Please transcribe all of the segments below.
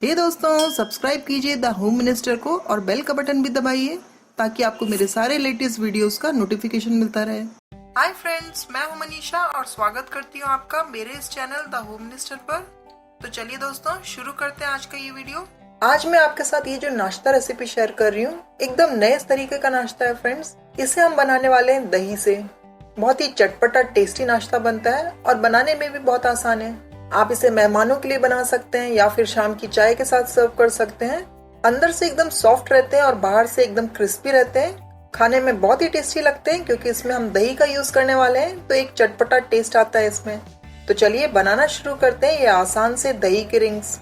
हे दोस्तों, सब्सक्राइब कीजिए the home minister को और बेल का बटन भी दबाइए ताकि आपको मेरे सारे लेटेस्ट वीडियोस का नोटिफिकेशन मिलता रहे। हाय फ्रेंड्स, मैं हूं मनीषा और स्वागत करती हूं आपका मेरे इस चैनल द होम मिनिस्टर पर। तो चलिए दोस्तों, शुरू करते हैं आज का ये वीडियो। आज मैं आपके साथ ये जो नाश्ता रेसिपी शेयर कर रही हूँ, एकदम नए तरीके का नाश्ता है फ्रेंड्स। इसे हम बनाने वाले हैं दही से। बहुत ही चटपटा टेस्टी नाश्ता बनता है और बनाने में भी बहुत आसान है। आप इसे मेहमानों के लिए बना सकते हैं या फिर शाम की चाय के साथ सर्व कर सकते हैं। अंदर से एकदम सॉफ्ट रहते हैं और बाहर से एकदम क्रिस्पी रहते हैं। खाने में बहुत ही टेस्टी लगते हैं क्योंकि इसमें हम दही का यूज करने वाले हैं, तो एक चटपटा टेस्ट आता है इसमें। तो चलिए बनाना शुरू करते हैं ये आसान से दही के रिंग्स।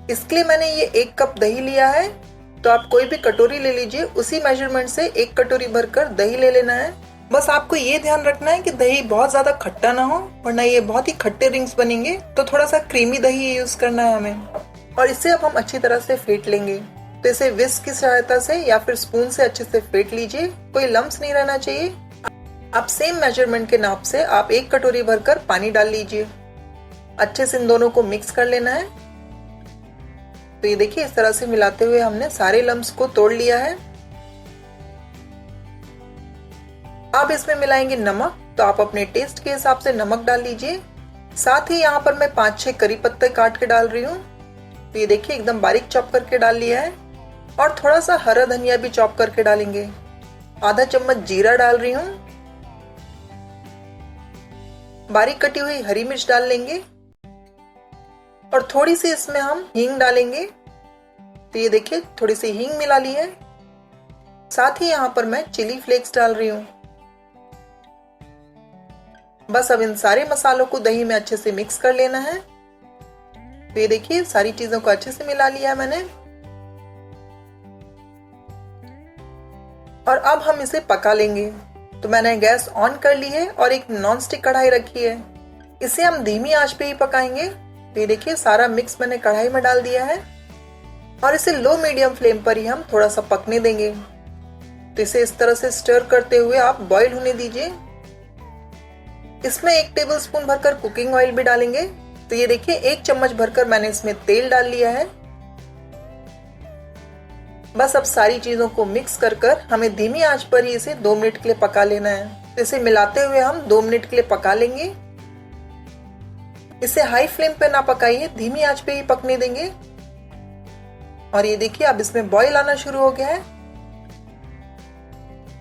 इसके लिए मैंने ये 1 कप दही लिया है। तो आप कोई भी कटोरी ले लीजिए, उसी मेजरमेंट से 1 कटोरी भरकर दही ले लेना है। बस आपको ये ध्यान रखना है कि दही बहुत ज्यादा खट्टा ना हो, वरना ये बहुत ही खट्टे रिंग्स बनेंगे। तो थोड़ा सा क्रीमी दही यूज करना है हमें। और इसे अब हम अच्छी तरह से फेंट लेंगे। तो इसे विस्क की सहायता से या फिर स्पून से अच्छे से फेंट लीजिए, कोई लम्स नहीं रहना चाहिए। अब सेम मेजरमेंट के नाप से आप 1 कटोरी भरकर पानी डाल लीजिए। अच्छे से इन दोनों को मिक्स कर लेना है। तो ये देखिए, इस तरह से मिलाते हुए हमने सारे लम्स को तोड़ लिया है। अब इसमें मिलाएंगे नमक। तो आप अपने टेस्ट के हिसाब से नमक डाल लीजिए। साथ ही यहाँ पर मैं 5-6 करी पत्ते काट के डाल रही हूँ। तो ये देखिए, एकदम बारीक चॉप करके डाल लिया है। और थोड़ा सा हरा धनिया भी चॉप करके डालेंगे। आधा चम्मच जीरा डाल रही हूँ। बारीक कटी हुई हरी मिर्च डाल लेंगे और थोड़ी सी इसमें हम हींग डालेंगे। तो ये देखिए, थोड़ी सी हींग मिला ली है। साथ ही यहाँ पर मैं चिली फ्लेक्स डाल रही हूँ। बस अब इन सारे मसालों को दही में अच्छे से मिक्स कर लेना है। तो ये देखिए, सारी चीजों को अच्छे से मिला लिया मैंने। और अब हम इसे पका लेंगे। तो मैंने गैस ऑन कर ली है और एक नॉन स्टिक कढ़ाई रखी है। इसे हम धीमी आंच पे ही पकाएंगे। तो ये देखिए, सारा मिक्स मैंने कढ़ाई में डाल दिया है और इसे लो मीडियम फ्लेम पर ही हम थोड़ा सा पकने देंगे। तो इसे इस तरह से स्टर करते हुए आप बॉईल होने दीजिए। इसमें 1 टेबलस्पून भरकर कुकिंग ऑयल भी डालेंगे। तो ये देखिए, 1 चम्मच भरकर मैंने इसमें तेल डाल लिया है। बस अब सारी चीजों को मिक्स कर कर हमें धीमी आंच पर ही इसे 2 मिनट के लिए पका लेना है। तो इसे मिलाते हुए हम 2 मिनट के लिए पका लेंगे। इसे हाई फ्लेम पे ना पकाइए, धीमी आंच पे ही पकने देंगे। और ये देखिए, अब इसमें बॉईल आना शुरू हो गया है।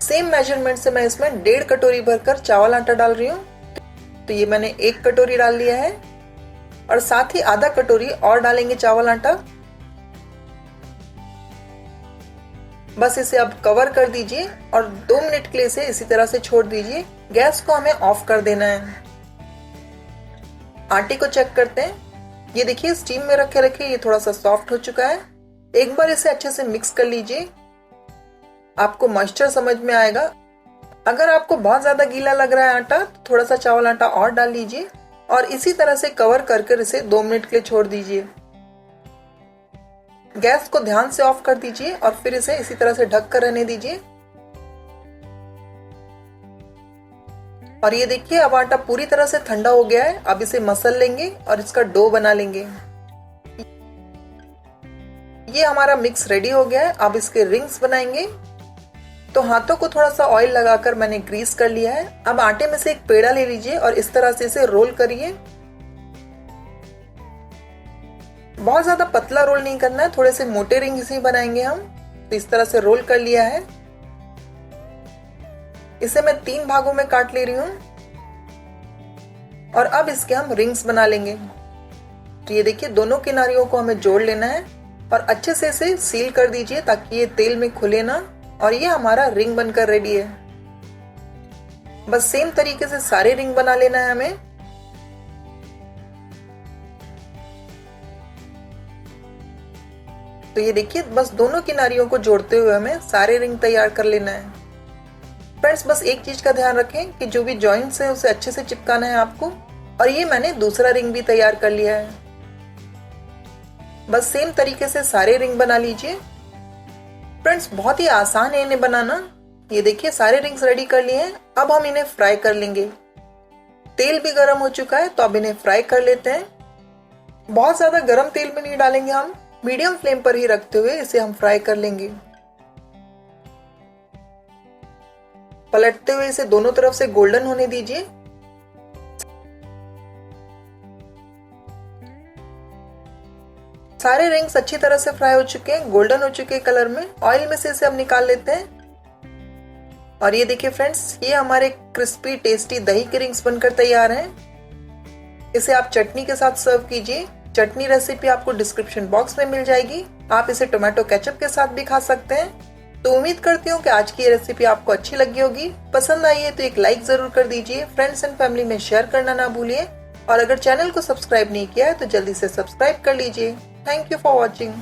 सेम मेजरमेंट से मैं इसमें 1.5 कटोरी भरकर चावल आटा डाल रही हूँ। तो ये मैंने 1 कटोरी डाल लिया है और साथ ही आधा कटोरी और डालेंगे चावल आटा। बस इसे अब कवर कर दीजिए और 2 मिनट के लिए इसे इसी तरह से छोड़ दीजिए। गैस को हमें ऑफ कर देना है। आटे को चेक करते हैं। ये देखिए, स्टीम में रखे रखे ये थोड़ा सा सॉफ्ट हो चुका है। एक बार इसे अच्छे से मिक्स कर लीजिए। आपको मॉइस्चर समझ में आएगा। अगर आपको बहुत ज्यादा गीला लग रहा है आटा, तो थोड़ा सा चावल आटा और डाल लीजिए और इसी तरह से कवर कर इसे 2 मिनट के लिए छोड़ दीजिए। गैस को ध्यान से ऑफ कर दीजिए और फिर इसे इसी तरह से ढक कर रहने दीजिए। और ये देखिए, अब आटा पूरी तरह से ठंडा हो गया है। अब इसे मसल लेंगे और इसका डो बना लेंगे। ये हमारा मिक्स रेडी हो गया है। अब इसके रिंग्स बनाएंगे। तो हाथों को थोड़ा सा ऑयल लगाकर मैंने ग्रीस कर लिया है। अब आटे में से एक पेड़ा ले लीजिए और इस तरह से इसे रोल करिए। बहुत ज्यादा पतला रोल नहीं करना है, थोड़े से मोटे रिंग्स ही बनाएंगे हम। तो इस तरह से रोल कर लिया है। इसे मैं 3 भागों में काट ले रही हूँ और अब इसके हम रिंग्स बना लेंगे। तो ये देखिए, दोनों किनारियों को हमें जोड़ लेना है और अच्छे से इसे सील कर दीजिए ताकि ये तेल में खुले ना। और ये हमारा रिंग बनकर रेडी है। बस सेम तरीके से सारे रिंग बना लेना है हमें। तो ये देखिए, बस दोनों किनारियों को जोड़ते हुए हमें सारे रिंग तैयार कर लेना है। फ्रेंड्स, बस एक चीज का ध्यान रखें कि जो भी जॉइंट्स है उसे अच्छे से चिपकाना है आपको। और ये मैंने दूसरा रिंग भी तैयार कर लिया है। बस सेम तरीके से सारे रिंग बना लीजिए। फ्रेंड्स, बहुत ही आसान है इन्हें बनाना। ये देखिए, सारे रिंग्स रेडी कर लिए हैं। अब हम इन्हें फ्राई कर लेंगे। तेल भी गर्म हो चुका है, तो अब इन्हें फ्राई कर लेते हैं। बहुत ज्यादा गरम तेल में नहीं डालेंगे हम, मीडियम फ्लेम पर ही रखते हुए इसे हम फ्राई कर लेंगे। पलटते हुए इसे दोनों तरफ से गोल्डन होने दीजिए। सारे रिंग्स अच्छी तरह से फ्राई हो चुके हैं, गोल्डन हो चुके हैं कलर में। ऑयल में से इसे हम निकाल लेते हैं। और ये देखिए फ्रेंड्स, ये हमारे क्रिस्पी टेस्टी दही के रिंग्स बनकर तैयार हैं। इसे आप चटनी के साथ सर्व कीजिए। चटनी रेसिपी आपको डिस्क्रिप्शन बॉक्स में मिल जाएगी। आप इसे टोमेटो केचप के साथ भी खा सकते हैं। तो उम्मीद करती हूँ कि आज की ये रेसिपी आपको अच्छी लगी होगी। पसंद आई है तो एक लाइक जरूर कर दीजिए, फ्रेंड्स एंड फैमिली में शेयर करना ना भूलिए। और अगर चैनल को सब्सक्राइब नहीं किया है तो जल्दी से सब्सक्राइब कर लीजिए। Thank you for watching.